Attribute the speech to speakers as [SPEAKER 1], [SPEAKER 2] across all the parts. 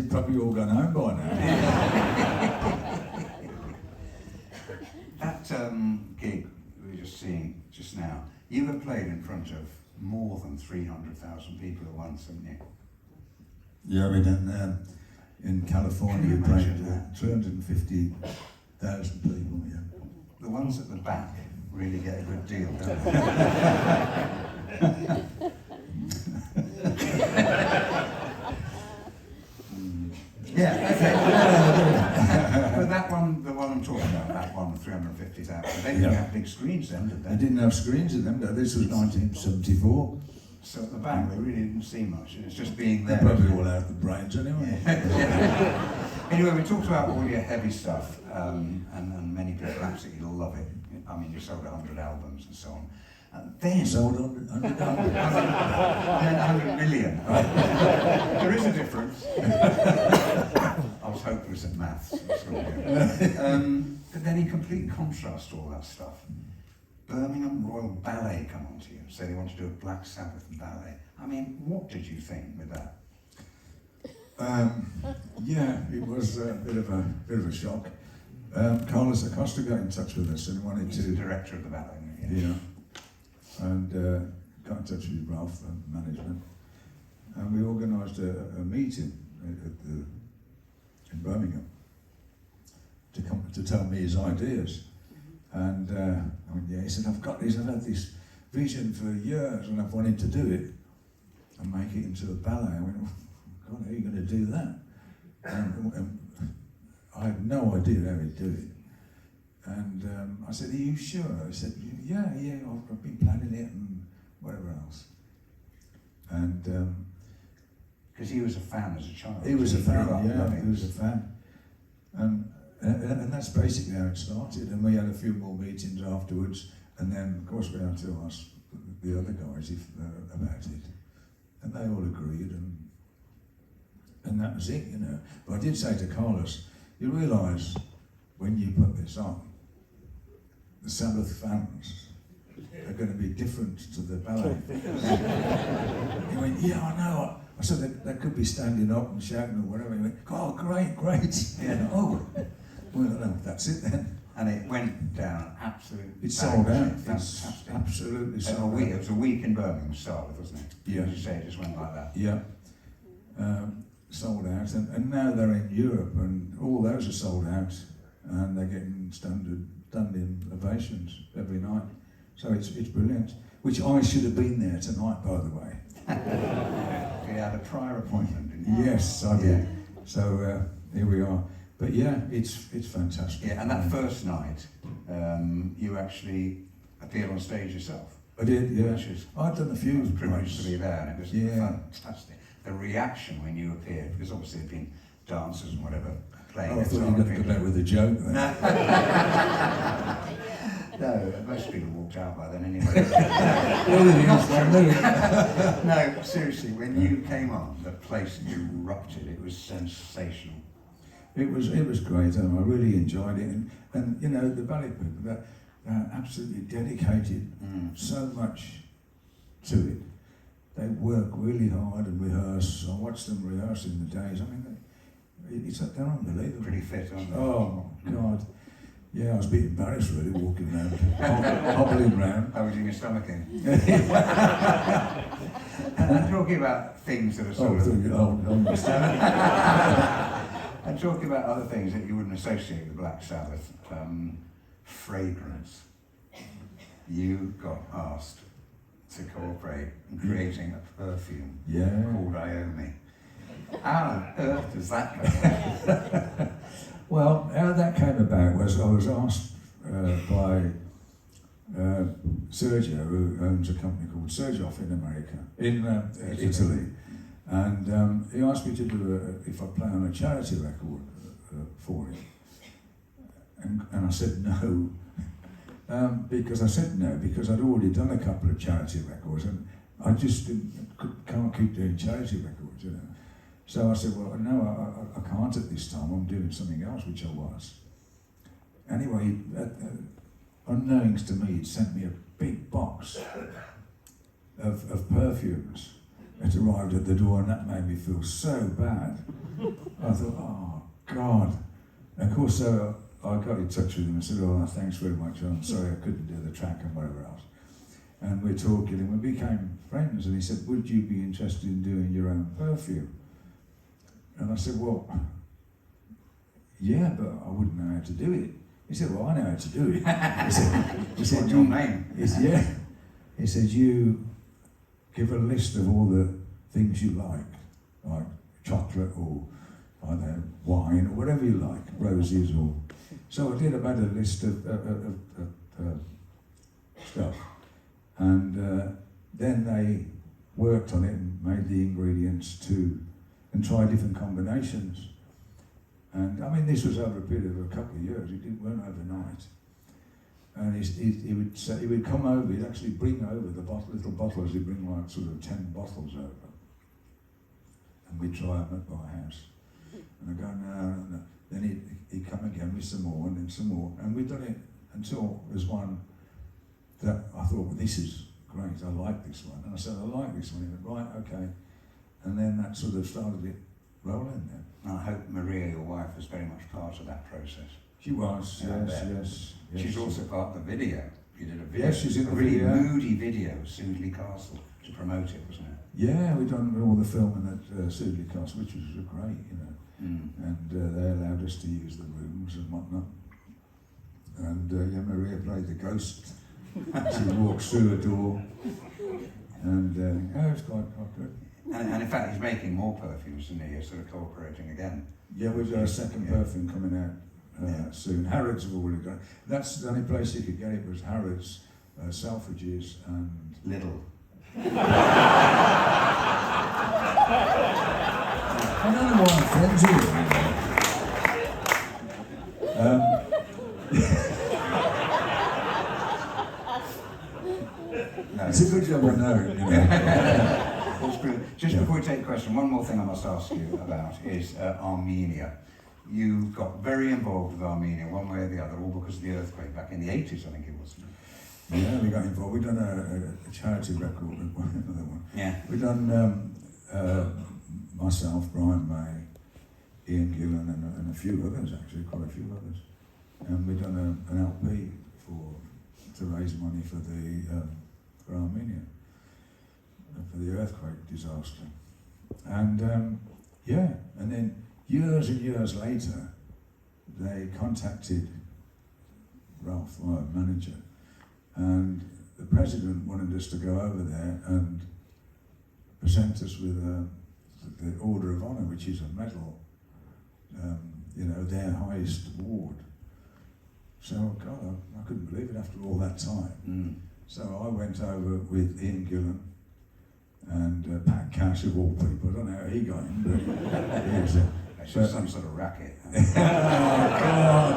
[SPEAKER 1] they've probably all gone home by now.
[SPEAKER 2] That gig we were just seeing just now, you have played in front of more than 300,000 people at once, haven't you?
[SPEAKER 1] Yeah, we done in California, we played 350,000 people, yeah.
[SPEAKER 2] The ones at the back really get a good deal, don't they? Yeah, okay. But that one, the one I'm talking about, that one with 350,000, they didn't have big screens then, did they?
[SPEAKER 1] They didn't have screens in them, no. This was 1974.
[SPEAKER 2] So at the back, they really didn't see much, and it's just being
[SPEAKER 1] They're
[SPEAKER 2] there.
[SPEAKER 1] probably all out of the brains anyway.
[SPEAKER 2] Anyway, we talked about all your heavy stuff, and many people absolutely love it. I mean, you sold 100 albums and so on. And then
[SPEAKER 1] Sold 100 albums.
[SPEAKER 2] 100 million. There is a difference. I was hopeless at maths. But then in complete contrast to all that stuff, Birmingham Royal Ballet come on to you, say they want to do a Black Sabbath ballet. I mean, what did you think with that?
[SPEAKER 1] Yeah, it was a bit of a shock. Carlos Acosta got in touch with us and wanted
[SPEAKER 2] He's
[SPEAKER 1] to.
[SPEAKER 2] the director of the ballet.
[SPEAKER 1] Yeah. And got in touch with Ralph and management, and we organised a meeting in Birmingham to come to tell me his ideas. And I went, yeah, he said, I've had this vision for years and I've wanted to do it and make it into a ballet. I went, oh, God, how are you going to do that? And I had no idea how he'd do it. And I said, are you sure? He said, yeah, I've been planning it and whatever else. And
[SPEAKER 2] Because he was a fan as a child.
[SPEAKER 1] he was a fan,
[SPEAKER 2] loving
[SPEAKER 1] he was a fan. And that's basically how it started. And we had a few more meetings afterwards. And then, of course, we had to ask the other guys about it. And they all agreed. And that was it, you know. But I did say to Carlos, you realise when you put this on, the Sabbath fans are going to be different to the ballet. He went, yeah, I know. I said they could be standing up and shouting or whatever. He went, oh, great. Yeah, oh, well, no, that's it then.
[SPEAKER 2] And it went down absolutely.
[SPEAKER 1] It sold out.
[SPEAKER 2] Fantastic.
[SPEAKER 1] It's absolutely sold out.
[SPEAKER 2] It was a week in Birmingham to start with, wasn't it?
[SPEAKER 1] Yeah.
[SPEAKER 2] As you say, it just went like that.
[SPEAKER 1] Yeah. Sold out. And now they're in Europe and all those are sold out. And they're getting standing ovations every night. So it's brilliant. Which I should have been there tonight, by the way.
[SPEAKER 2] You had a prior appointment, didn't you?
[SPEAKER 1] Yes, I did. So here we are. But yeah, it's fantastic.
[SPEAKER 2] Yeah, and that first night, you actually appeared on stage yourself.
[SPEAKER 1] I did, yeah.
[SPEAKER 2] Which
[SPEAKER 1] I'd done a few.
[SPEAKER 2] I was privileged to be there, and it was fantastic. The reaction when you appeared, because obviously there'd been dancers and whatever playing.
[SPEAKER 1] Oh, I thought you were going to come out with a joke then.
[SPEAKER 2] No, most people walked out by then anyway. No, seriously, when you came on, the place erupted. It was sensational.
[SPEAKER 1] It was great, and I really enjoyed it. And you know, the ballet people, they're absolutely dedicated so much to it. They work really hard and rehearse. I watch them rehearse in the days. I mean, they're unbelievable.
[SPEAKER 2] Pretty fit, aren't they?
[SPEAKER 1] Oh, God. Yeah, I was a bit embarrassed really walking around, hobbling around.
[SPEAKER 2] How was your stomach in? And I'm talking about things that are sort of... I'm talking about other things that you wouldn't associate with Black Sabbath. Fragrance. You got asked to cooperate in creating a perfume called Iommi. How on earth does that go?
[SPEAKER 1] Well, how that came about was I was asked by Sergio, who owns a company called Sergioff in America, in Italy, and he asked me to do if I play on a charity record for him, and I said no, because I'd already done a couple of charity records, and I just can't keep doing charity records, you know. So I said, well, no, I can't at this time. I'm doing something else, which I was. Anyway, unknowns to me, he'd sent me a big box of perfumes it arrived at the door, and that made me feel so bad. I thought, oh God. And of course, I got in touch with him and said, oh, thanks very much, I'm sorry I couldn't do the track and whatever else. And we're talking, and we became friends, and he said, would you be interested in doing your own perfume? And I said, well, yeah, but I wouldn't know how to do it. He said, well, I know how to do it.
[SPEAKER 2] He said your name.
[SPEAKER 1] Yeah. He said, you give a list of all the things you like chocolate or, I don't know, wine or whatever you like, roses or... So I did about a list of stuff. And then they worked on it and made the ingredients and tried different combinations. And I mean, this was over a period of a couple of years. It weren't overnight. And he would come over. He'd actually bring over the little bottles. He'd bring like sort of 10 bottles over, and we'd try them at my house. And I go no. Then he'd come again with some more, and then some more. And we'd done it until there was one that I thought, well, this is great. I like this one. And I said, I like this one. He went, right, okay. And then that sort of started it rolling then.
[SPEAKER 2] I hope Maria, your wife, was very much part of that process.
[SPEAKER 1] She was, yes.
[SPEAKER 2] She's also part of the video. You did a video.
[SPEAKER 1] Yes, she's in the
[SPEAKER 2] really
[SPEAKER 1] video.
[SPEAKER 2] moody video of Sudeley Castle to promote it, wasn't it?
[SPEAKER 1] Yeah, we've done all the filming at Sudeley Castle, which was great, you know. And they allowed us to use the rooms and whatnot. And Maria played the ghost. She walks through a door, and it was quite good.
[SPEAKER 2] And in fact, he's making more perfumes, isn't he? You're sort of cooperating again.
[SPEAKER 1] Yeah, we've got a second perfume coming out soon. Harrods have already got it. That's the only place you could get it was Harrods, Selfridges, and
[SPEAKER 2] Lidl.
[SPEAKER 1] I don't know why I'm friends with you. It's a good job I know it, you know.
[SPEAKER 2] That's brilliant. Just before we take the question, one more thing I must ask you about is Armenia. You got very involved with Armenia, one way or the other, all because of the earthquake back in the 80s, I think it was.
[SPEAKER 1] Yeah, we got involved. We've done a charity record with another one.
[SPEAKER 2] Yeah.
[SPEAKER 1] We've done myself, Brian May, Ian Gillan, and a few others, actually, quite a few others. And we've done an LP to raise money for Armenia, for the earthquake disaster. And and then years and years later, they contacted Ralph, my manager, and the president wanted us to go over there and present us with the Order of Honor, which is a medal, their highest award. So, God, I couldn't believe it after all that time. So I went over with Ian Gillan and Pat Cash, of all people. I don't know how he got in, but he was
[SPEAKER 2] Actually, some sort of racket.
[SPEAKER 1] Oh, God.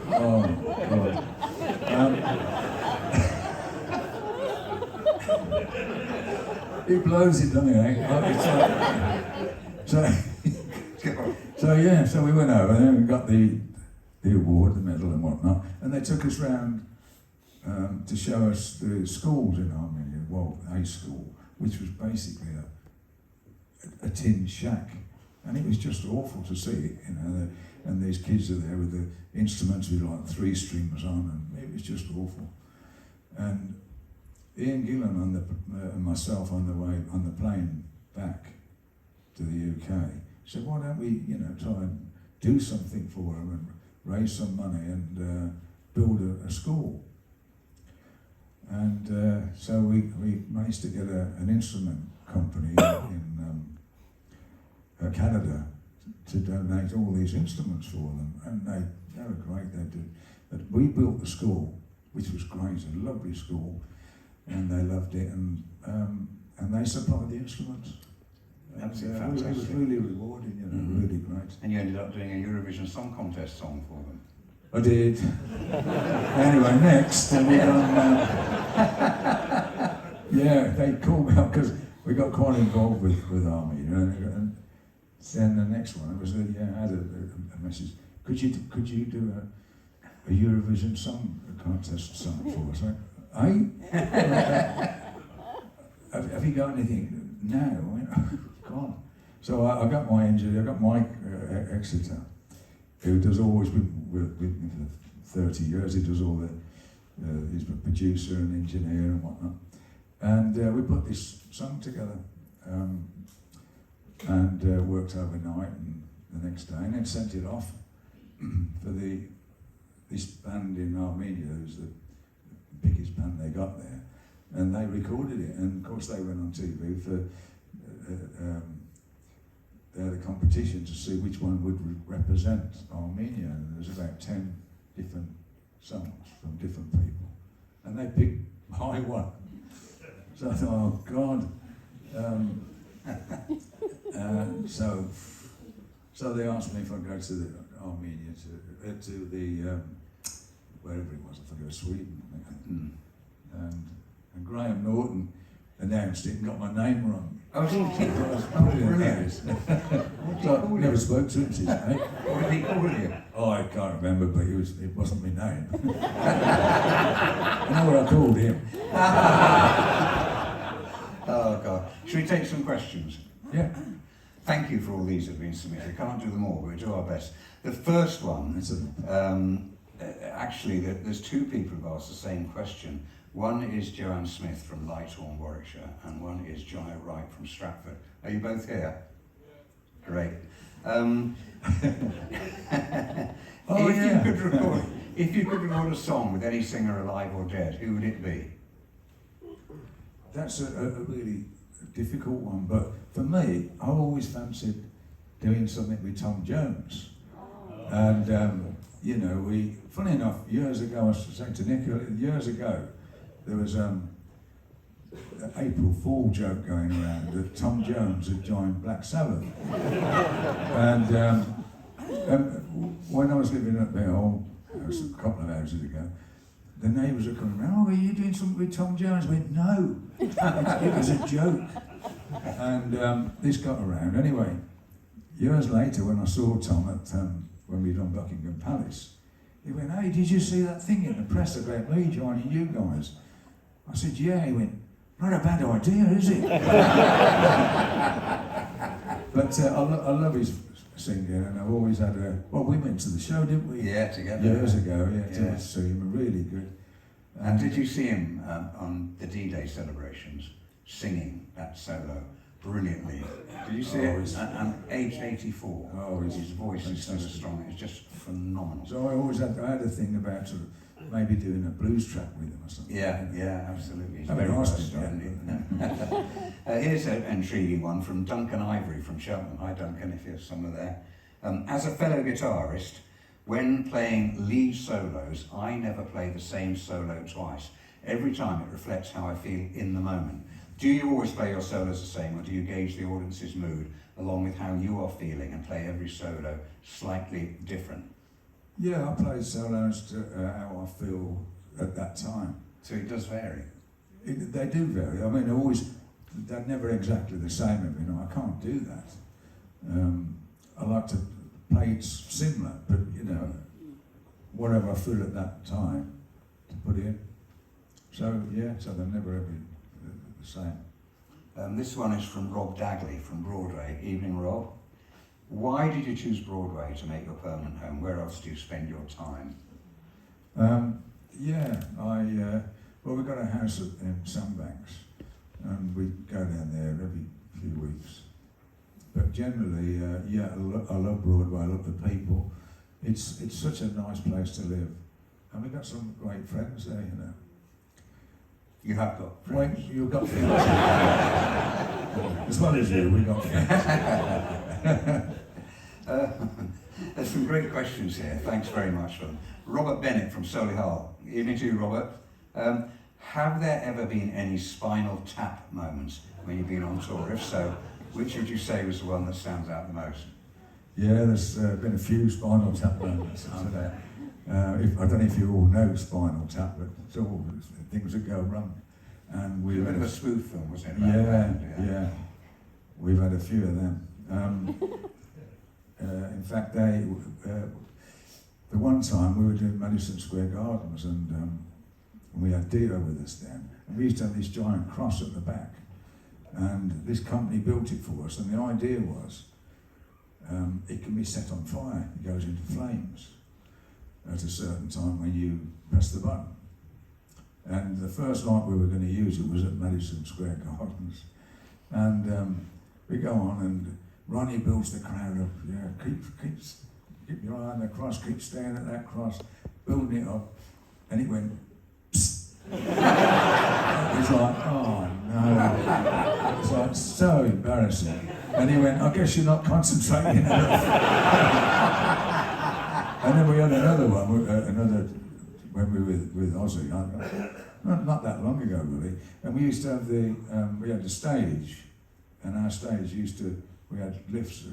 [SPEAKER 1] Oh, God. He blows it, doesn't he? So we went over and we got the award, the medal and whatnot, and they took us round to show us the schools in Armenia, well, a school, which was basically a tin shack, and it was just awful to see, and these kids are there with the instruments with like 3 strings on, and it was just awful. And Ian Gillan and myself on the way on the plane back to the UK said, why don't we, try and do something for them and raise some money and build a school. And so we managed to get an instrument company in Canada to donate all these instruments for them, and they were great. They did. But we built the school, which was great, a lovely school, and they loved it, and they supplied the instruments.
[SPEAKER 2] Absolutely
[SPEAKER 1] It was
[SPEAKER 2] fantastic.
[SPEAKER 1] really rewarding, really great.
[SPEAKER 2] And you ended up doing a Eurovision Song Contest song for them.
[SPEAKER 1] I did. Anyway, next, and we done. They called me up because we got quite involved with Army, and then the next one was I had a message. Could you do a Eurovision Song Contest song for us? Have you got anything now, I went, oh, God. So I got my engineer, I got Mike Exeter, who does always with me for 30 years. He does all the, he's a producer and engineer and whatnot. And we put this song together and worked overnight and the next day, and then sent it off for this band in Armenia, who's the biggest band they got there, and they recorded it. And of course, they went on TV for they had a competition to see which one would represent Armenia, and there was about 10 different songs from different people, and they picked my one. So I thought, oh God. So they asked me if I'd go to the Armenia, to the wherever it was, I think it was Sweden, I think. And Graham Norton announced it and got my name wrong.
[SPEAKER 2] Oh,
[SPEAKER 1] brilliant. So I never spoke to him since, mate.
[SPEAKER 2] What did he call you?
[SPEAKER 1] Oh, I can't remember, but it wasn't my name. I know what I called him.
[SPEAKER 2] Oh God. Should we take some questions?
[SPEAKER 1] Yeah.
[SPEAKER 2] Thank you for all these that have been submitted. I can't do them all, but we'll do our best. The first one, actually, there's two people who've asked the same question. One is Joanne Smith from Lighthorn, Warwickshire, and one is John O'Wright from Stratford. Are you both here? Yeah. Great. If you could record a song with any singer alive or dead, who would it be?
[SPEAKER 1] That's a really difficult one, but for me, I always fancied doing something with Tom Jones. And, you know, funny enough, years ago, I was saying to Nick, years ago, there was an April Fool joke going around that Tom Jones had joined Black Sabbath. And when I was living at their old house a couple of houses ago, the neighbours were coming around, oh, are you doing something with Tom Jones? I went, no, it was a joke. And this got around. Anyway, years later, when I saw Tom at when we done Buckingham Palace, he went, hey, did you see that thing in the press about me joining you guys? I said, yeah. He went, not a bad idea, is it? But I love his singing, and I've always had we went to the show, didn't we?
[SPEAKER 2] Yeah, together.
[SPEAKER 1] Years ago, to see him, really good.
[SPEAKER 2] And did you see him on the D-Day celebrations, singing that solo brilliantly? Did you see it? And aged 84.
[SPEAKER 1] Oh,
[SPEAKER 2] his voice is still as strong. It's just phenomenal.
[SPEAKER 1] So I had a thing about sort of maybe doing a blues track with him or something.
[SPEAKER 2] Yeah, absolutely. He's
[SPEAKER 1] I
[SPEAKER 2] very
[SPEAKER 1] asked
[SPEAKER 2] versatile,
[SPEAKER 1] him,
[SPEAKER 2] isn't he? Here's an intriguing one from Duncan Ivory from Cheltenham. Hi Duncan, if you're somewhere there. As a fellow guitarist, when playing lead solos, I never play the same solo twice. Every time it reflects how I feel in the moment. Do you always play your solos the same, or do you gauge the audience's mood along with how you are feeling and play every solo slightly different?
[SPEAKER 1] Yeah, I play solos to how I feel at that time.
[SPEAKER 2] So it does vary?
[SPEAKER 1] They do vary. I mean, they're never exactly the same every night. I can't do that. I like to play it similar, but, you know, whatever I feel at that time to put in. So, yeah, so they're never ever the same.
[SPEAKER 2] This one is from Rob Dagley from Broadway. Evening, Rob. Why did you choose Broadway to make your permanent home? Where else do you spend your time? We got a house in Sandbanks, and we go down there every few weeks. But generally, I love Broadway. I love the people. It's such a nice place to live, and we got some great friends there. You know. You have got friends.
[SPEAKER 1] Wait, you've got friends. As well as you, we got friends.
[SPEAKER 2] There's some great questions here. Thanks very much for them. Robert Bennett from Solihull. Evening to you, Robert. Have there ever been any Spinal Tap moments when you've been on tour? If so, which would you say was the one that stands out the most?
[SPEAKER 1] Yeah, there's been a few Spinal Tap moments. I don't know if you all know Spinal Tap, but it's all things that go wrong. And
[SPEAKER 2] we had a spoof film, wasn't it?
[SPEAKER 1] Yeah. We've had a few of them. In fact, the one time we were doing Madison Square Gardens, and we had Dio with us then, and we used to have this giant cross at the back, And this company built it for us, and the idea was it can be set on fire. It goes into flames at a certain time when you press the button. And the first night we were going to use it was at Madison Square Gardens. And we go on, and Ronnie builds the crowd up. Yeah, keep your eye on the cross, keep staring at that cross, building it up. And it went, psst. It was like, oh no. It was like so embarrassing. And he went, I guess you're not concentrating enough. And then we had another one, when we were with Ozzy, not that long ago really, and we used to have we had a stage, and our stage we had lifts,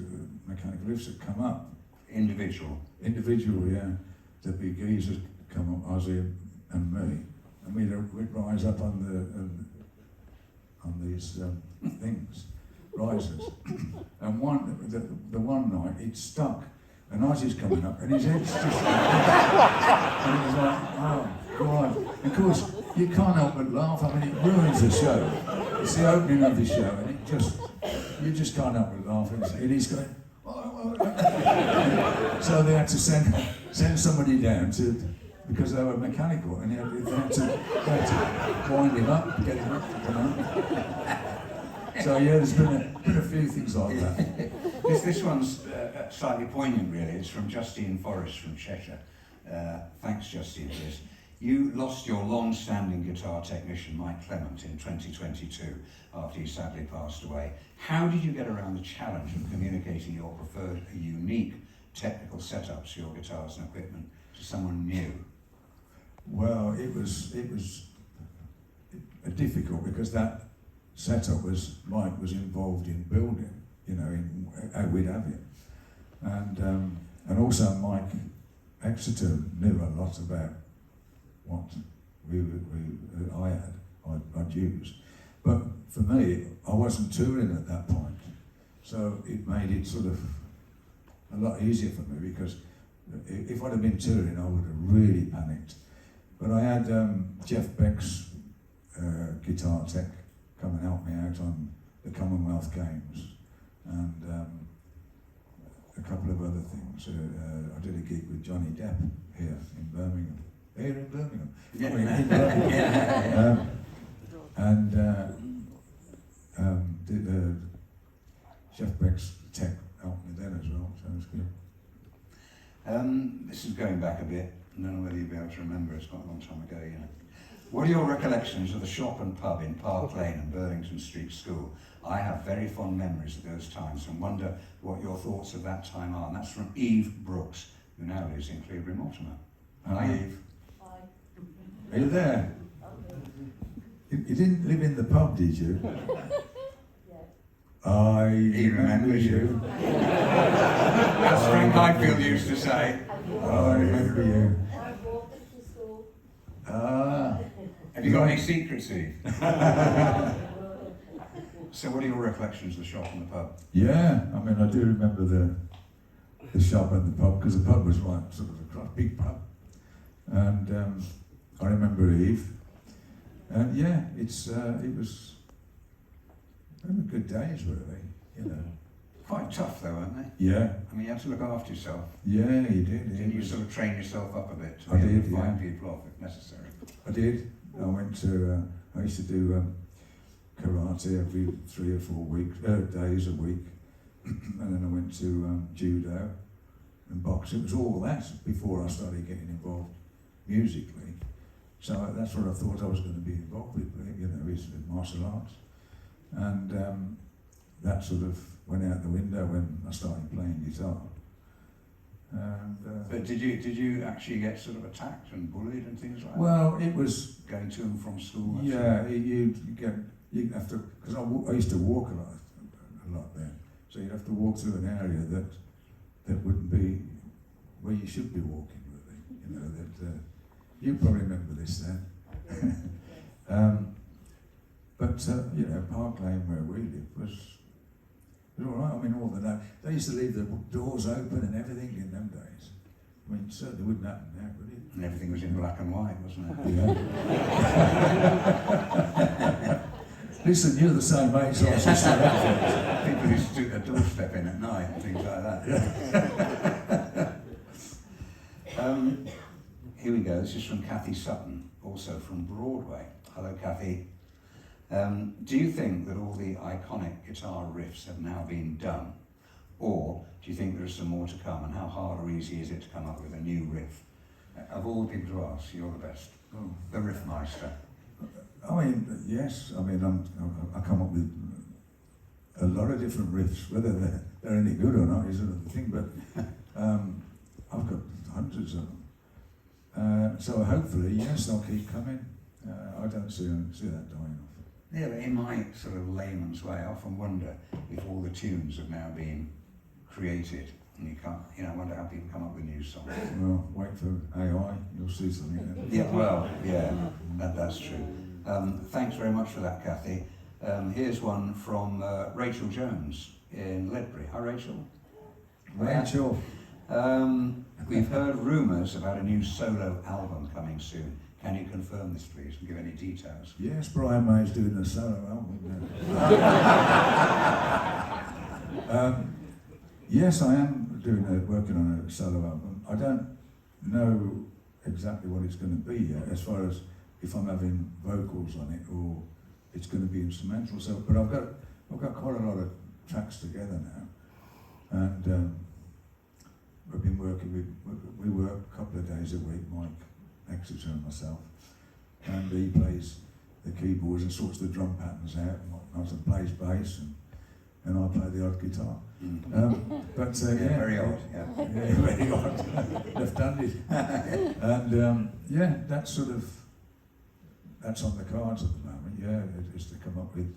[SPEAKER 1] mechanical lifts that come up.
[SPEAKER 2] Individual,
[SPEAKER 1] yeah. The big geezers come up, Ozzy and me, and we'd rise up on these things, risers. And the one night it stuck, and Ozzy's coming up, and his head's just and it was like, oh God. And of course, you can't help but laugh. I mean, it ruins the show. It's the opening of the show, and you just can't help but laugh. And he's going, so they had to send somebody down because they were mechanical, and they had to wind him up, get him up to come out. So yeah, there's been a few things like that.
[SPEAKER 2] This one's slightly poignant, really. It's from Justine Forrest from Cheshire. Thanks, Justine, for this. You lost your long-standing guitar technician, Mike Clement, in 2022, after he sadly passed away. How did you get around the challenge of communicating your preferred, unique technical setups for your guitars and equipment to someone new?
[SPEAKER 1] Well, it was difficult because that setup Mike was involved in building, in how we'd have it. And also Mike Exeter knew a lot about what I'd used. But for me, I wasn't touring at that point. So it made it sort of a lot easier for me, because if I'd have been touring, I would have really panicked. But I had Jeff Beck's guitar tech come and help me out on the Commonwealth Games, and a couple of other things. I did a gig with Johnny Depp here in Birmingham. In Birmingham. Did Jeff Beck's tech helped me then as well, so it was good.
[SPEAKER 2] This is going back a bit. I don't know whether you'll be able to remember, it's quite a long time ago, What are your recollections of the shop and pub in Park Lane and Burlington Street School? I have very fond memories of those times and wonder what your thoughts of that time are. And that's from Eve Brooks, who now lives in Cleobury Mortimer. Hi, Eve.
[SPEAKER 3] Hi.
[SPEAKER 1] Are you there? You didn't live in the pub, did you? I remember you.
[SPEAKER 2] As Frank Highfield used to say.
[SPEAKER 1] I remember you.
[SPEAKER 3] I walked to school.
[SPEAKER 2] Have you got any secrets, Eve? So what are your recollections of the shop and the pub?
[SPEAKER 1] Yeah, I mean, I do remember the shop and the pub, because the pub was right sort of a big pub. And I remember Eve. And yeah, it was good days, really,
[SPEAKER 2] Quite tough though, weren't they?
[SPEAKER 1] Yeah.
[SPEAKER 2] I mean, you had to look after yourself.
[SPEAKER 1] Yeah, you did.
[SPEAKER 2] Didn't you sort of train yourself up a bit to
[SPEAKER 1] I
[SPEAKER 2] be able
[SPEAKER 1] did,
[SPEAKER 2] to find
[SPEAKER 1] yeah.
[SPEAKER 2] people off if necessary?
[SPEAKER 1] I did. I used to do karate every 3 or 4 weeks, days a week. And then I went to judo and boxing. It was all that before I started getting involved musically. So that's what I thought I was going to be involved with, is martial arts. And that sort of went out the window when I started playing guitar. And,
[SPEAKER 2] But did you actually get sort of attacked and bullied and things like that?
[SPEAKER 1] well, it was,
[SPEAKER 2] Going to and from school? and
[SPEAKER 1] yeah, you'd have to, because I used to walk a lot then, so you'd have to walk through an area that wouldn't be where you should be walking, really. You probably remember this then. But Park Lane where we lived was all right. I mean, all the night they used to leave the doors open and everything in them days. I mean, it certainly wouldn't happen now, would it?
[SPEAKER 2] And everything was in black and white, wasn't it?
[SPEAKER 1] Yeah. Listen, you're the same age, so I was just saying.
[SPEAKER 2] People who stood a doorstep in at night and things like that. Here we go. This is from Kathy Sutton, also from Broadway. Hello, Kathy. Do you think that all the iconic guitar riffs have now been done? Or do you think there is some more to come? And how hard or easy is it to come up with a new riff? Of all the people to ask, you're the best.
[SPEAKER 1] Oh.
[SPEAKER 2] The Riffmeister.
[SPEAKER 1] I mean, yes. I mean, I come up with a lot of different riffs. Whether they're any good or not is another thing. But I've got hundreds of them. So hopefully, yes, they'll keep coming. I don't see that dying off.
[SPEAKER 2] Yeah, but in my sort of layman's way, I often wonder if all the tunes have now been created, and you can't, I wonder how people come up with new songs.
[SPEAKER 1] Well, wait for AI, you'll see something.
[SPEAKER 2] Yeah, well, yeah, that's true. Thanks very much for that, Kathy. Here's one from Rachel Jones in Ledbury. Hi, Rachel.
[SPEAKER 1] Rachel.
[SPEAKER 2] We've heard rumours about a new solo album coming soon. Can you confirm this, please, and give any details?
[SPEAKER 1] Yes, Brian May's doing a solo album. Yes, I am working on a solo album. I don't know exactly what it's going to be yet, as far as if I'm having vocals on it or it's going to be instrumental. So, but I've got quite a lot of tracks together now, and we've been working we work a couple of days a week, Mike Exeter and myself, and he plays the keyboards and sorts the drum patterns out and whatnot, and plays bass, and I play the odd guitar. But yeah,
[SPEAKER 2] very odd. Yeah,
[SPEAKER 1] very odd. Left-handed, and yeah, that's on the cards at the moment. Yeah, is to come up with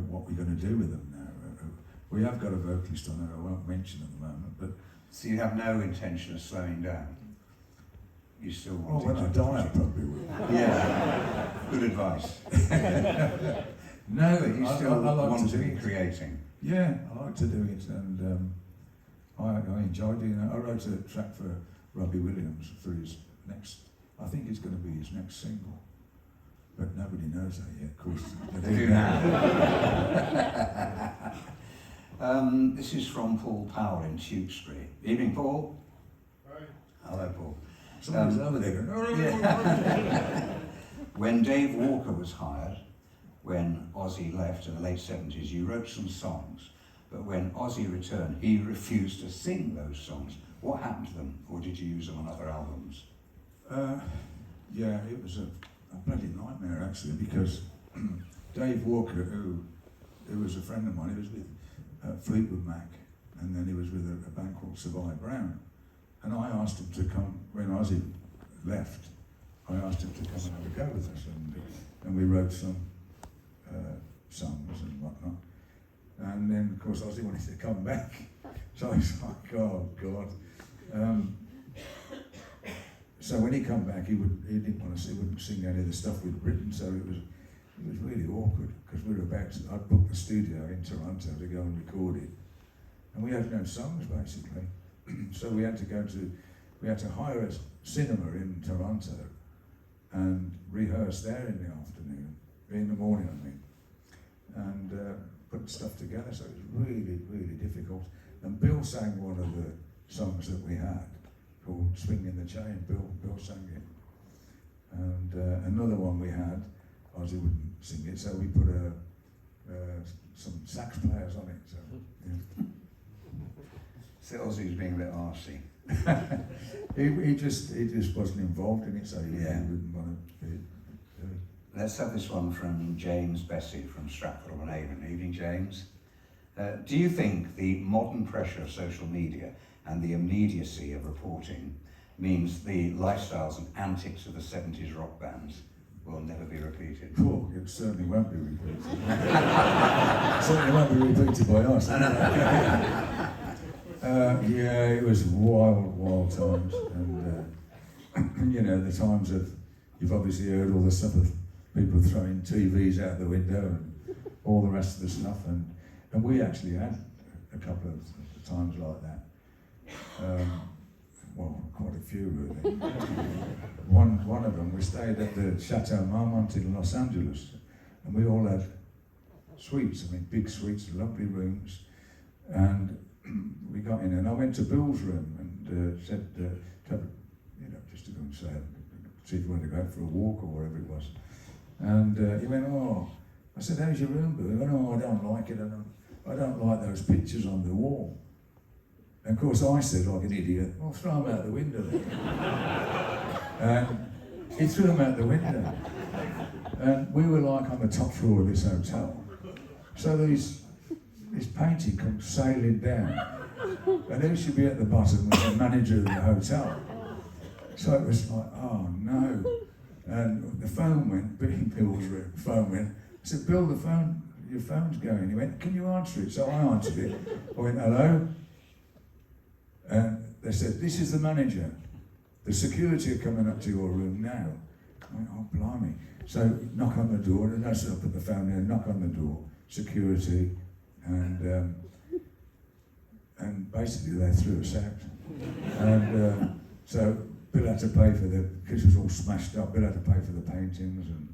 [SPEAKER 1] what we're going to do with them now. We have got a vocalist on it. I won't mention at the moment, but
[SPEAKER 2] so you have no intention of slowing down. You still want
[SPEAKER 1] when I die, I probably will.
[SPEAKER 2] Yeah, good advice.
[SPEAKER 1] No,
[SPEAKER 2] But you still
[SPEAKER 1] I like
[SPEAKER 2] want to
[SPEAKER 1] do
[SPEAKER 2] be
[SPEAKER 1] it.
[SPEAKER 2] creating.
[SPEAKER 1] Yeah, I like to do it, and I enjoy doing it. I wrote a track for Robbie Williams for his next, I think it's going to be his next single, but nobody knows that yet, of course.
[SPEAKER 2] They do now. This is from Paul Powell in Tewkesbury. Evening, Paul.
[SPEAKER 4] Hi.
[SPEAKER 2] Hello, Paul.
[SPEAKER 1] Somebody's over there going,
[SPEAKER 2] Yeah. When Dave Walker was hired, when Ozzy left in the late 70s, you wrote some songs, but when Ozzy returned, he refused to sing those songs. What happened to them, or did you use them on other albums?
[SPEAKER 1] yeah, it was a bloody nightmare actually, because Dave Walker, who was a friend of mine, he was with Fleetwood Mac, and then he was with a band called Savile Brown, and I asked him to come, when Ozzy left, I asked him to come and have a go with us, and we wrote some songs and whatnot, and then of course Ozzy wanted to come back, so I was like, oh God. So when he come back, he didn't want to wouldn't sing any of the stuff we'd written, so it was really awkward, because we were I'd booked the studio in Toronto to go and record it, and we had no songs basically, so we had to hire a cinema in Toronto and rehearse there in the afternoon, in the morning I mean, and put stuff together, so it was really, really difficult. And Bill sang one of the songs that we had, called Swinging the Chain. Bill sang it. And another one we had, Ozzy wouldn't sing it, so we put some sax players on it. So, yeah.
[SPEAKER 2] So Ozzy was being a bit arsey.
[SPEAKER 1] he just wasn't involved in it, so he wouldn't want to do it.
[SPEAKER 2] Let's have this one from James Bessie from Stratford-on-Avon. Evening, James. Do you think the modern pressure of social media and the immediacy of reporting means the lifestyles and antics of the 70s rock bands will never be repeated?
[SPEAKER 1] Oh, it certainly won't be repeated. Certainly won't be repeated by us. Yeah, it was wild times, and you know, the times of, you've obviously heard all the stuff of people throwing TVs out the window and all the rest of the stuff, and we actually had a couple of times like that. Well, quite a few really. One of them, we stayed at the Chateau Marmont in Los Angeles, and we all had suites, I mean big suites, lovely rooms, and we got in, and I went to Bill's room and said, just to go and say, see if you wanted to go out for a walk or wherever it was. And he went, oh, I said, how's your room, Bill? He went, oh, I don't like it, I don't like those pictures on the wall. And of course I said, like an idiot, well, throw them out the window then. And he threw them out the window. And we were like on the top floor of this hotel. So this painting comes sailing down. And who should be at the bottom was the manager of the hotel. So it was like, oh no. And the phone went, Bill's phone went. I said, Bill, your phone's going. He went, can you answer it? So I answered it. I went, hello? And they said, this is the manager. The security are coming up to your room now. I went, oh, blimey. So knock on the door, and I said, I put the phone there, knock on the door, security, and basically they threw us out. And so Bill had to pay for because it was all smashed up, Bill had to pay for the paintings, and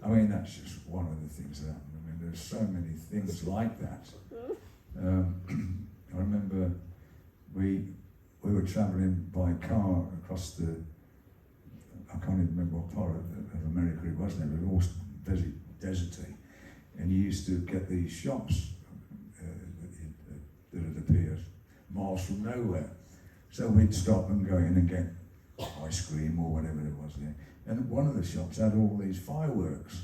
[SPEAKER 1] I mean, that's just one of the things that happened. I mean, there's so many things like that. I remember we were travelling by car across the, I can't even remember what part of America it was now, but it was all deserty. And you used to get these shops that had appeared miles from nowhere. So we'd stop and go in and get ice cream or whatever it was there. And one of the shops had all these fireworks.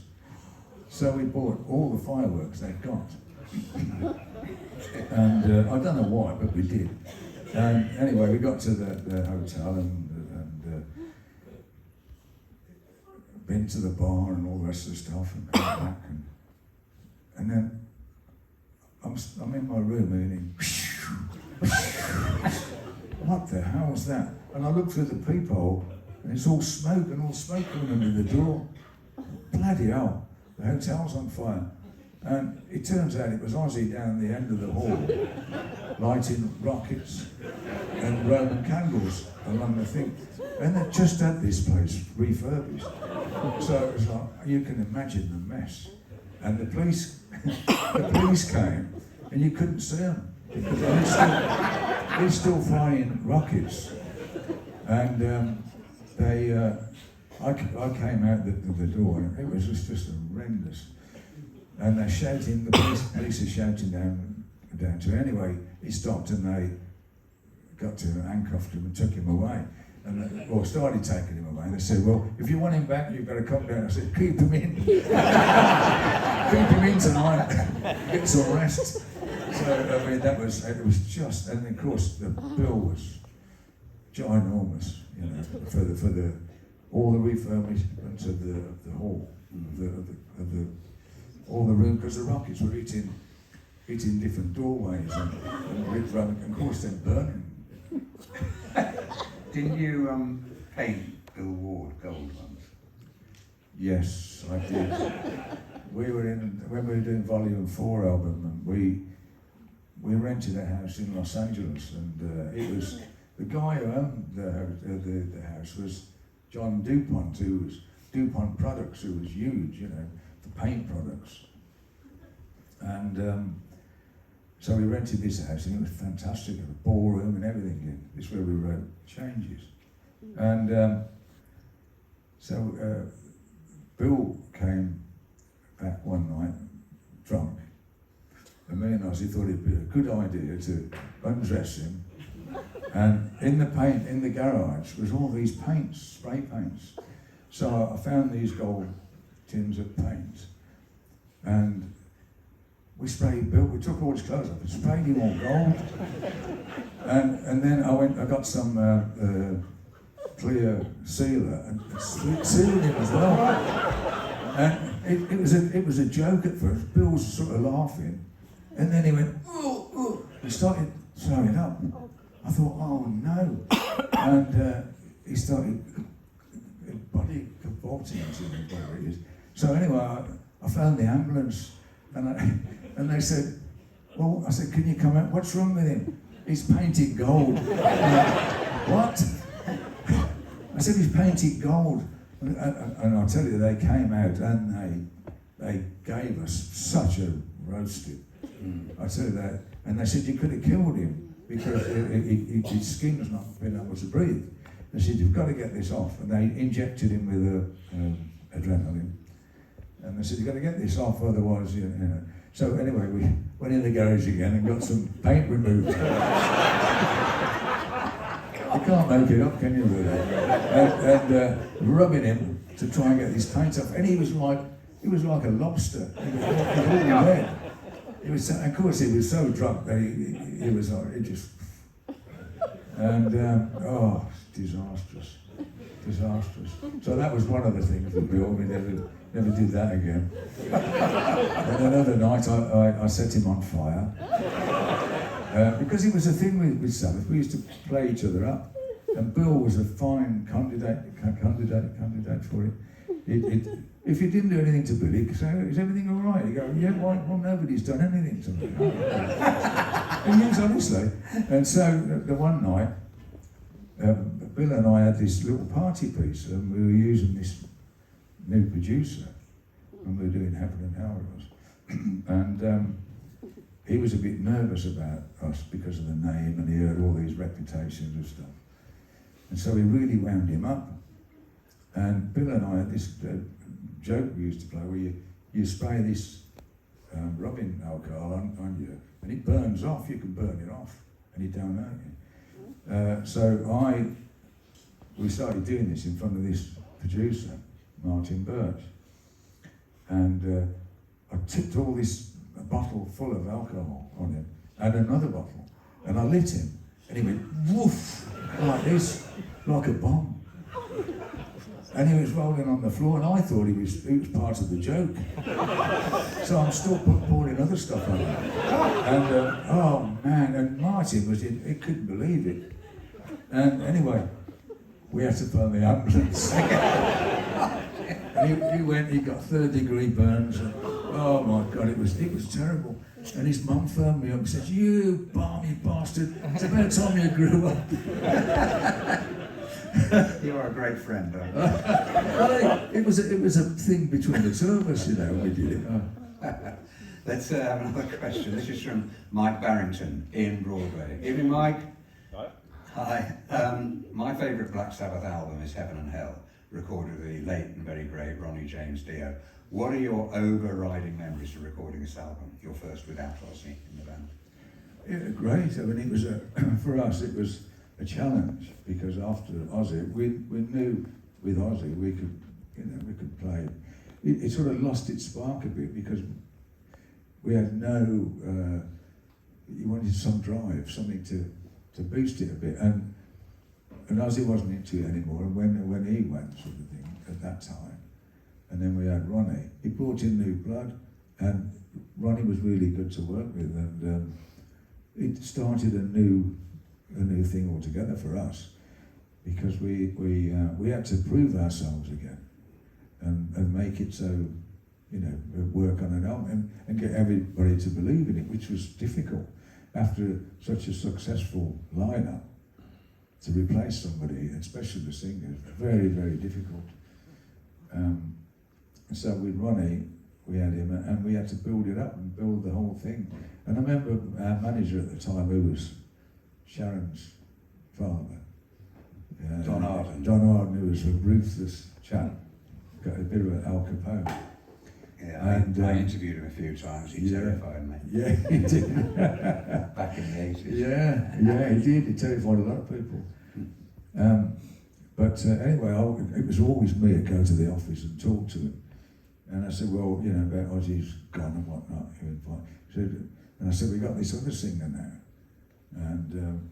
[SPEAKER 1] So we bought all the fireworks they'd got. And I don't know why, but we did. And anyway, we got to the hotel and been to the bar and all the rest of the stuff and come back. And then I'm in my room and what the hell was that? And I look through the peephole and it's all smoke coming under the door. Bloody hell, the hotel's on fire. And it turns out it was Ozzy down the end of the hall, lighting rockets and Roman candles along the thing. And they just had this place refurbished. So it was like, you can imagine the mess. And the police came and you couldn't see them because they're still flying rockets. And I came out the door and it was just horrendous. And they're shouting, the police are shouting down to him. Anyway, he stopped and they got to him, handcuffed him and took him away. And started taking him away. And they said, well, if you want him back, you've got to come down. I said, keep him in. Keep him in tonight. Get some rest. So, I mean, it was just, and of course, the bill was ginormous, you know, for all the refurbishments of the hall, of the all the room, because the rockets were hitting different doorways and of course they're burning.
[SPEAKER 2] Didn't you paint Bill Ward gold ones?
[SPEAKER 1] Yes, I did. When we were doing Volume 4 album, and we rented a house in Los Angeles, and it was the guy who owned the house was John DuPont, who was DuPont Products, who was huge, you know, for paint products. And so we rented this house, and it was fantastic. It had a ballroom and everything in. This is where we wrote Changes. And so Bill came back one night drunk, and me and Ozzy thought it'd be a good idea to undress him. And in the garage was all these paints, spray paints. So I found these gold tins of paint, and we took all his clothes off and sprayed him all gold. And then I got some clear sealer and sealed him as well. And it was a joke at first. Bill was sort of laughing, and then he went, "Ooh, ooh." He started throwing up. I thought, oh no. And he started body convulsing or whatever it is. So anyway, I found the ambulance, and they said, well, I said, can you come out? What's wrong with him? He's painted gold. What? I said, he's painted gold. And I'll tell you, they came out and they gave us such a roasting. I tell you that. And they said you could have killed him because his skin was not been able to breathe. They said, you've got to get this off. And they injected him with adrenaline. And they said, you've got to get this off, otherwise, you know. So anyway, we went in the garage again and got some paint removed. You can't make it up, can you, really? And rubbing him to try and get this paint off. And he was like a lobster. He was all red. Of course, he was so drunk that he was like, he just... And, disastrous. So that was one of the things with Bill. We never did that again. And another night, I set him on fire. Because it was a thing with Sabbath. We used to play each other up. And Bill was a fine candidate for it. If you didn't do anything to Billy, he'd say, is everything all right? He'd go, yeah, well, nobody's done anything to me. And yes, honestly. And so the one night, Bill and I had this little party piece, and we were using this new producer, and we were doing Heaven and Hell it was. And he was a bit nervous about us because of the name, and he heard all these reputations and stuff. And so we really wound him up. And Bill and I had this joke we used to play where you spray this rubbing alcohol on you, and it burns off. You can burn it off, and it don't hurt you. We started doing this in front of this producer, Martin Birch, and I tipped all this bottle full of alcohol on him, and another bottle, and I lit him, and he went woof like this, like a bomb. And he was rolling on the floor, and I thought he was part of the joke. So I'm still pouring other stuff on him. And oh man, and Martin he couldn't believe it. And anyway, we had to phone the ambulance. And he got 3rd-degree burns. And, oh my God, it was terrible. And his mum phoned me up and said, you balmy bastard, it's about time you grew up.
[SPEAKER 2] You are a great friend, aren't you?
[SPEAKER 1] Well, it was a thing between the two of us, you know, we did it.
[SPEAKER 2] Let's have another question. This is from Mike Barrington in Broadway. Evening, Mike. Hi. My favourite Black Sabbath album is Heaven and Hell, recorded with the late and very great Ronnie James Dio. What are your overriding memories of recording this album? Your first without Ozzy in the band.
[SPEAKER 1] Yeah, great. I mean, it was for us. It was a challenge because after Ozzy, we knew with Ozzy we could play. It sort of lost its spark a bit because we had no. You wanted some drive, something to boost it a bit, and Ozzy wasn't into it anymore. And when he went, sort of thing, at that time, and then we had Ronnie. He brought in new blood, and Ronnie was really good to work with, and it started a new thing altogether for us, because we had to prove ourselves again, and make it so, you know, work on an album and get everybody to believe in it, which was difficult after such a successful lineup. To replace somebody, especially the singer, very, very difficult. So with Ronnie, we had him, and we had to build it up and build the whole thing. And I remember our manager at the time, who was Sharon's father,
[SPEAKER 2] Don Arden.
[SPEAKER 1] Don Arden, who was a ruthless chap, got a bit of an Al Capone.
[SPEAKER 2] Yeah,
[SPEAKER 1] and
[SPEAKER 2] I interviewed him a few times. He terrified me.
[SPEAKER 1] Yeah, he did.
[SPEAKER 2] Back in the 80s.
[SPEAKER 1] Yeah, he did. He terrified a lot of people. But anyway, it was always me to go to the office and talk to him. And I said, well, you know, about Ozzy's gone and whatnot. And I said, we got this other singer now. And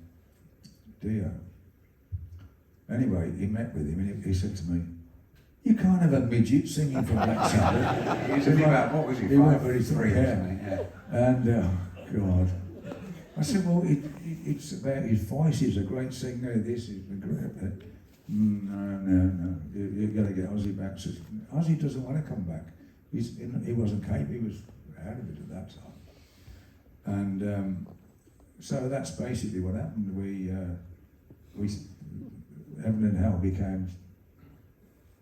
[SPEAKER 1] Dio. Anyway, he met with him and he said to me, you can't have a midget singing from Black Sabbath.
[SPEAKER 2] He was only about, what was he, 5'3",
[SPEAKER 1] yeah. And, God. I said, well, it's about his voice. He's a great singer. This is great. No. You've got to get Ozzy back. So, Ozzy doesn't want to come back. He wasn't capable. He was out of it at that time. And so that's basically what happened. We Heaven and Hell became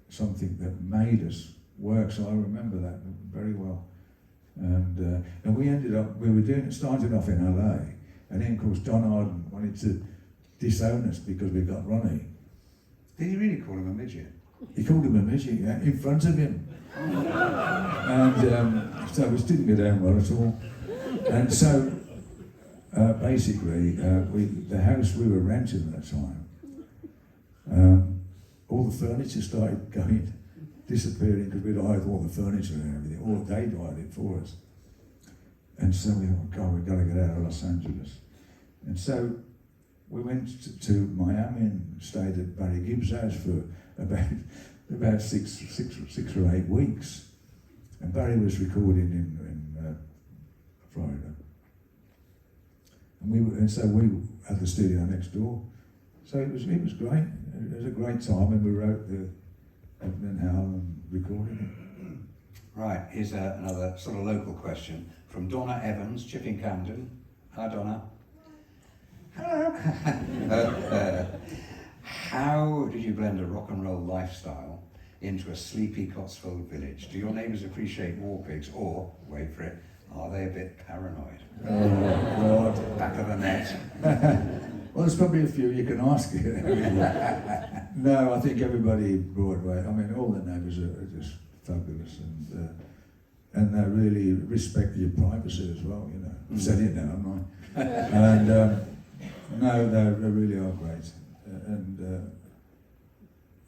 [SPEAKER 1] something that made us work, so I remember that very well. And we ended up, we were doing it, started off in LA, and then of course Don Arden wanted to disown us because we got Ronnie.
[SPEAKER 2] Did you really call him a midget?
[SPEAKER 1] He called him a midget, yeah, in front of him. And so it didn't go down well at all. And so basically, the house we were renting at the time, all the furniture started disappearing because we'd hired all the furniture and everything, or they'd hired it for us. And so we thought, God, we've got to get out of Los Angeles. And so we went to Miami and stayed at Barry Gibbs' house for about six or 8 weeks. And Barry was recording in Florida. And so we had the studio next door. So it was great. It was a great time, and we wrote the Evelyn Howell and recorded it.
[SPEAKER 2] Right, here's another sort of local question from Donna Evans, Chipping Camden. Hi, Donna. Hello. How did you blend a rock and roll lifestyle into a sleepy Cotswold village? Do your neighbours appreciate war pigs, or, wait for it, are they a bit paranoid?
[SPEAKER 1] Oh, God.
[SPEAKER 2] Back of the net.
[SPEAKER 1] Well, there's probably a few you can ask. No, I think everybody Broadway, I mean, all the neighbours are just fabulous, and they really respect your privacy as well, you know. I've said it now, haven't I? And no, they really are great. And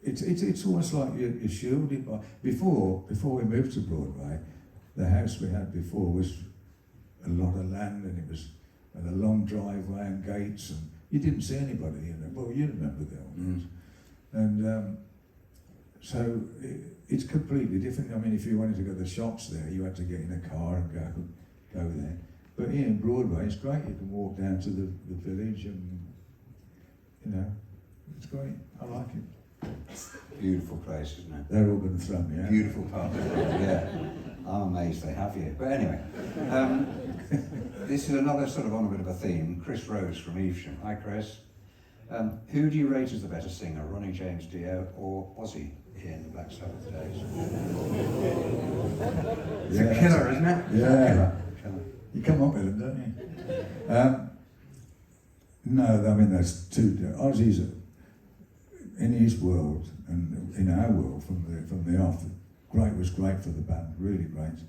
[SPEAKER 1] it's almost like you're shielded by... Before we moved to Broadway, the house we had before was a lot of land, and it was had a long driveway and gates, and you didn't see anybody, you know. Well, you remember the old days. And so it's completely different. I mean, if you wanted to go to the shops there, you had to get in a car and go there. But here in Broadway, it's great. You can walk down to the village, and you know, it's great. I like it.
[SPEAKER 2] Beautiful place, isn't it?
[SPEAKER 1] They're all going to throw me out.
[SPEAKER 2] Beautiful part of the world, yeah. I'm amazed they have you. But anyway, this is another sort of on a bit of a theme. Chris Rose from Evesham. Hi, Chris. Who do you rate as the better singer, Ronnie James Dio or Ozzy in the Black Sabbath days? It's a killer, isn't it?
[SPEAKER 1] Yeah.
[SPEAKER 2] Killer.
[SPEAKER 1] You come up with them, don't you? No, I mean, there's two. Ozzy's in his world and in our world from the off. Great was great for the band, really great.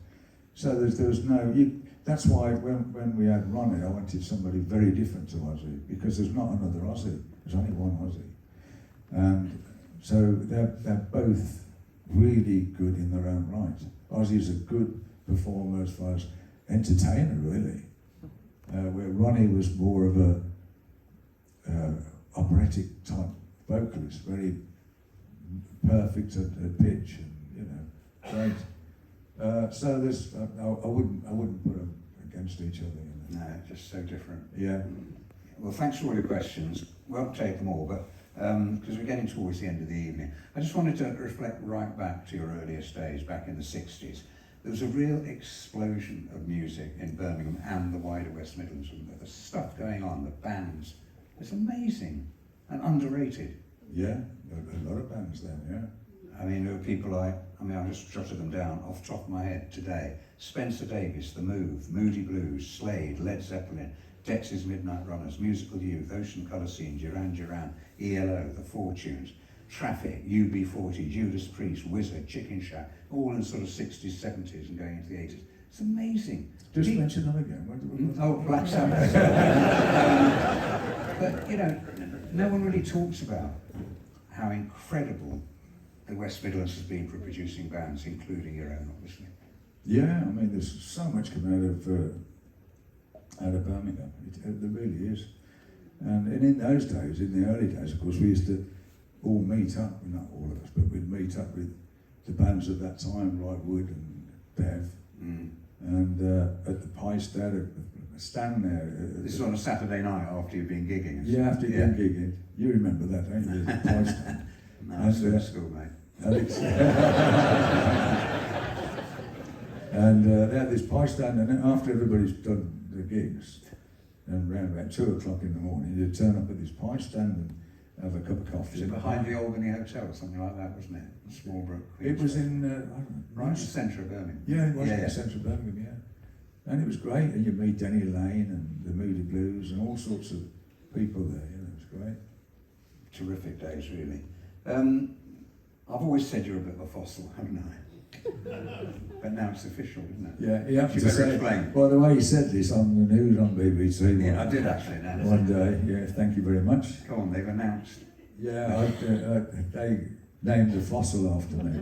[SPEAKER 1] So there was no. That's why when we had Ronnie, I wanted somebody very different to Ozzy, because there's not another Ozzy. There's only one Ozzy, and so they're both really good in their own right. Ozzy's a good performer as far as entertainer, really, where Ronnie was more of a operatic type vocalist, very perfect at pitch, and you know, great. So there's, I wouldn't put them against each other. You know.
[SPEAKER 2] No, just so different.
[SPEAKER 1] Yeah.
[SPEAKER 2] Well, thanks for all your questions. Won't take them all, but because we're getting towards the end of the evening, I just wanted to reflect right back to your earliest days, back in the 60s. There was a real explosion of music in Birmingham and the wider West Midlands. The stuff going on, the bands. It's amazing and underrated.
[SPEAKER 1] Yeah, a lot of bands then, yeah.
[SPEAKER 2] I mean, there were people I just jotted them down off the top of my head today. Spencer Davis, The Move, Moody Blues, Slade, Led Zeppelin, Dexys Midnight Runners, Musical Youth, Ocean Colour Scene, Duran Duran, ELO, The Fortunes, Traffic, UB40, Judas Priest, Wizard, Chicken Shack, all in the sort of 60s, 70s and going into the 80s. It's amazing.
[SPEAKER 1] Just mention them again.
[SPEAKER 2] Oh, Black Sabbath. But, you know, no one really talks about how incredible the West Midlands has been for producing bands, including your own, obviously.
[SPEAKER 1] Yeah, I mean, there's so much coming out of Birmingham. There really is. And in those days, in the early days, of course, we used to all meet up, well, not all of us, but we'd meet up with the bands at that time, like Wood and Bev, and at the Pie Stand, a stand there.
[SPEAKER 2] This is on a Saturday night after you've been gigging.
[SPEAKER 1] Yeah, after you've been gigging. You remember that, don't you? The Pie Stand.
[SPEAKER 2] No, I was at school, mate.
[SPEAKER 1] Alex. And they had this pie stand, and then after everybody's done the gigs, and around about 2 o'clock in the morning, you'd turn up at this pie stand, have a cup of coffee.
[SPEAKER 2] Was it behind the Albany Hotel or something like that, wasn't it? Smallbrook.
[SPEAKER 1] It was in,
[SPEAKER 2] right in the centre of Birmingham.
[SPEAKER 1] Yeah, it was in the centre of Birmingham, yeah. And it was great, and you meet Denny Lane and the Moody Blues and all sorts of people there, you know, it was great.
[SPEAKER 2] Terrific days, really. I've always said you're a bit of a fossil, haven't I? But now it's official, isn't it?
[SPEAKER 1] Yeah, he happened
[SPEAKER 2] You
[SPEAKER 1] to
[SPEAKER 2] better
[SPEAKER 1] say,
[SPEAKER 2] explain.
[SPEAKER 1] by the way, he said this on the news on BBC.
[SPEAKER 2] Yeah, I did actually. Now.
[SPEAKER 1] One day, yeah, thank you very much.
[SPEAKER 2] Come on, they've announced.
[SPEAKER 1] Yeah, they named the fossil after me.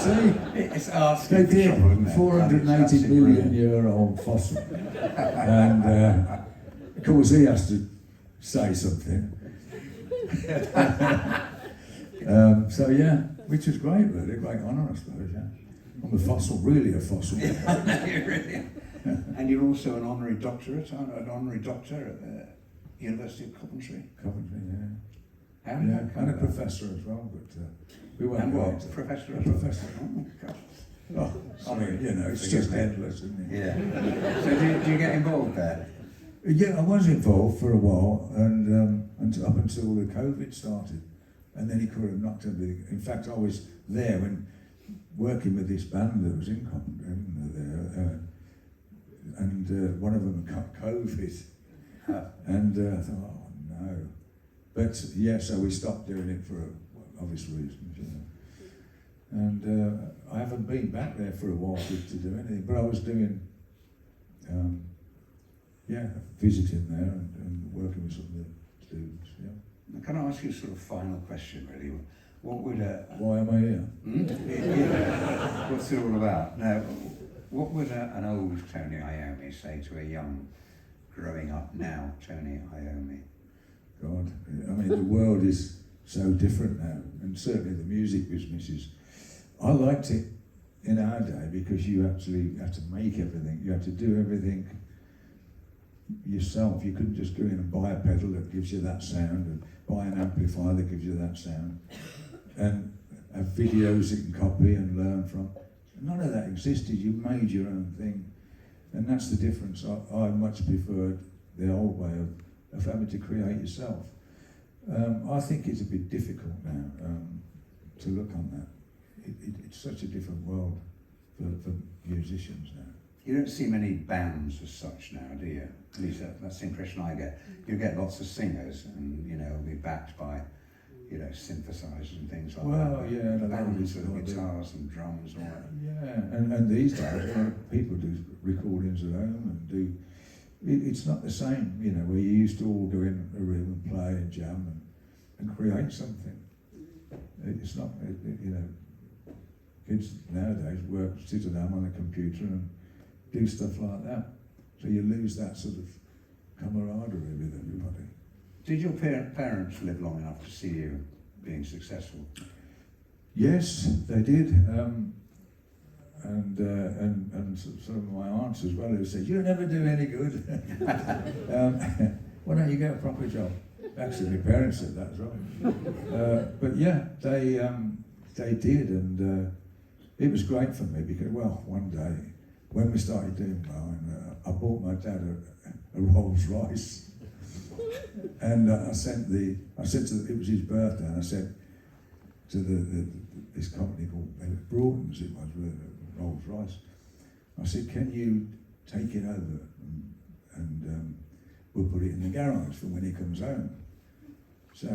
[SPEAKER 1] See?
[SPEAKER 2] It's asking
[SPEAKER 1] They
[SPEAKER 2] for
[SPEAKER 1] did,
[SPEAKER 2] trouble, isn't it?
[SPEAKER 1] 480
[SPEAKER 2] That's
[SPEAKER 1] million
[SPEAKER 2] brilliant.
[SPEAKER 1] year old fossil. And of course he has to say something. So yeah, which is great really, great honour I suppose, yeah. I'm a fossil, really a fossil.
[SPEAKER 2] You really. And you're also an honorary doctorate, an honorary doctor at the University of Coventry.
[SPEAKER 1] Coventry, yeah.
[SPEAKER 2] How did that come
[SPEAKER 1] And a
[SPEAKER 2] about?
[SPEAKER 1] professor as well, but we won't
[SPEAKER 2] And
[SPEAKER 1] go
[SPEAKER 2] what?
[SPEAKER 1] into it.
[SPEAKER 2] Professor
[SPEAKER 1] A
[SPEAKER 2] as well?
[SPEAKER 1] professor.
[SPEAKER 2] Oh, God.
[SPEAKER 1] Oh, I mean, you know, it's
[SPEAKER 2] Forgive
[SPEAKER 1] just
[SPEAKER 2] me.
[SPEAKER 1] endless, isn't it?
[SPEAKER 2] Yeah. So do you get involved there?
[SPEAKER 1] Yeah, I was involved for a while, and up until the COVID started, and then he could have knocked everything. In fact, I was there when working with this band that was in Coventry there, and one of them got COVID, and I thought, oh no. But yeah, so we stopped doing it for obvious reasons, you know. And I haven't been back there for a while to do anything, but I was doing. Visiting there and working with some of the students, yeah.
[SPEAKER 2] Can I ask you a sort of final question, really? What would
[SPEAKER 1] Why am I here?
[SPEAKER 2] Yeah. What's it all about? Now, what would an old Tony Iommi say to a young, growing up now Tony Iommi?
[SPEAKER 1] God, I mean, the world is so different now, and certainly the music business is. I liked it in our day because you actually had to make everything, you had to do everything yourself. You couldn't just go in and buy a pedal that gives you that sound, and buy an amplifier that gives you that sound, and have videos you can copy and learn from. None of that existed. You made your own thing, and that's the difference. I much preferred the old way of having to create yourself. I think it's a bit difficult now to look on that. It's such a different world for musicians now.
[SPEAKER 2] You don't see many bands as such now, do you? At least that's the impression I get. You get lots of singers, and you know, be backed by, you know, synthesizers and things like that.
[SPEAKER 1] Well, yeah, and a lot of
[SPEAKER 2] bands
[SPEAKER 1] these
[SPEAKER 2] with guitars and drums and all that.
[SPEAKER 1] Yeah, and these days people do recordings at home and do. It's not the same, you know, where you used to all go in a room and play and jam and create something. It's not, you know. Kids nowadays sit at home on a computer and do stuff like that. So you lose that sort of camaraderie with everybody.
[SPEAKER 2] Did your parents live long enough to see you being successful?
[SPEAKER 1] Yes, they did. And some of my aunts as well, who said, "You'll never do any good. Why don't you get a proper job?" Actually, my parents said that as well. But yeah, they did, and it was great for me because, well, one day when we started doing well, I bought my dad a Rolls Royce, and I said it was his birthday, and I said to this company called Broughton's, it was with Rolls Royce. I said, "Can you take it over and we'll put it in the garage for when he comes home?" So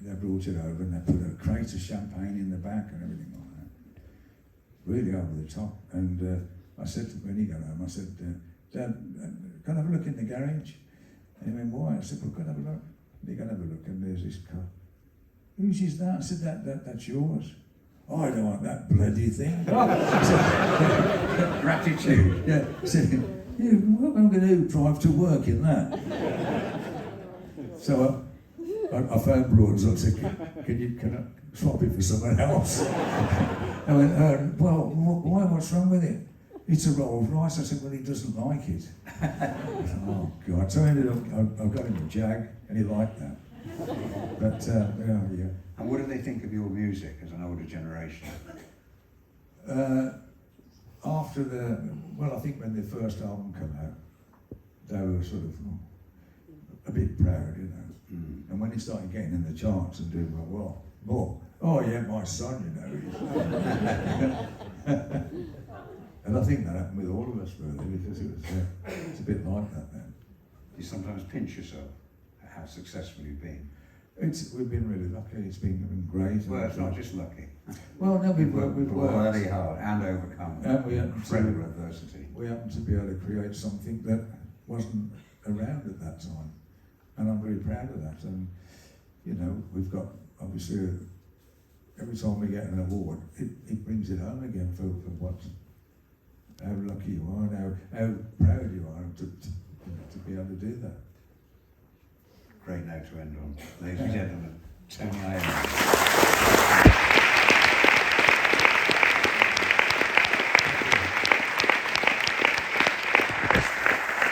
[SPEAKER 1] they brought it over and they put a crate of champagne in the back and everything like that. Really over the top. And I said to him when he got home, I said, "Dad, can I have a look in the garage?" And he went, "Why?" I said, "Well, can I have a look?" And he can have a look, and there's this car. "Whose is that?" I said, that's yours." "Oh, I don't want that bloody thing."
[SPEAKER 2] Gratitude.
[SPEAKER 1] Yeah, I said, "Yeah, what am I going to do? Drive to work in that?" So I phoned Broad's. I said, can I swap it for someone else?" I went, "Well, why? What's wrong with it?" "It's a Rolls Royce." I said, "Well, he doesn't like it." Oh God! So I ended up, I got him a Jag, and he liked that. But yeah.
[SPEAKER 2] And what do they think of your music as an older generation?
[SPEAKER 1] After I think when the first album came out, they were sort of a bit proud, you know. And when he started getting in the charts and doing well, oh yeah, my son, you know. And I think that happened with all of us really, because it's a bit like that then.
[SPEAKER 2] You sometimes pinch yourself at how successful you've been.
[SPEAKER 1] We've been really lucky. It's been great.
[SPEAKER 2] Well, it's not just lucky.
[SPEAKER 1] Well, no, we've worked.
[SPEAKER 2] Really hard and overcome
[SPEAKER 1] And we
[SPEAKER 2] incredible adversity.
[SPEAKER 1] We happened to be able to create something that wasn't around at that time, and I'm very proud of that. And you know, we've got obviously every time we get an award, it brings it home again for how lucky you are and how proud you are to be able to do that.
[SPEAKER 2] Great note to end on. Ladies and gentlemen, Tony Iommi.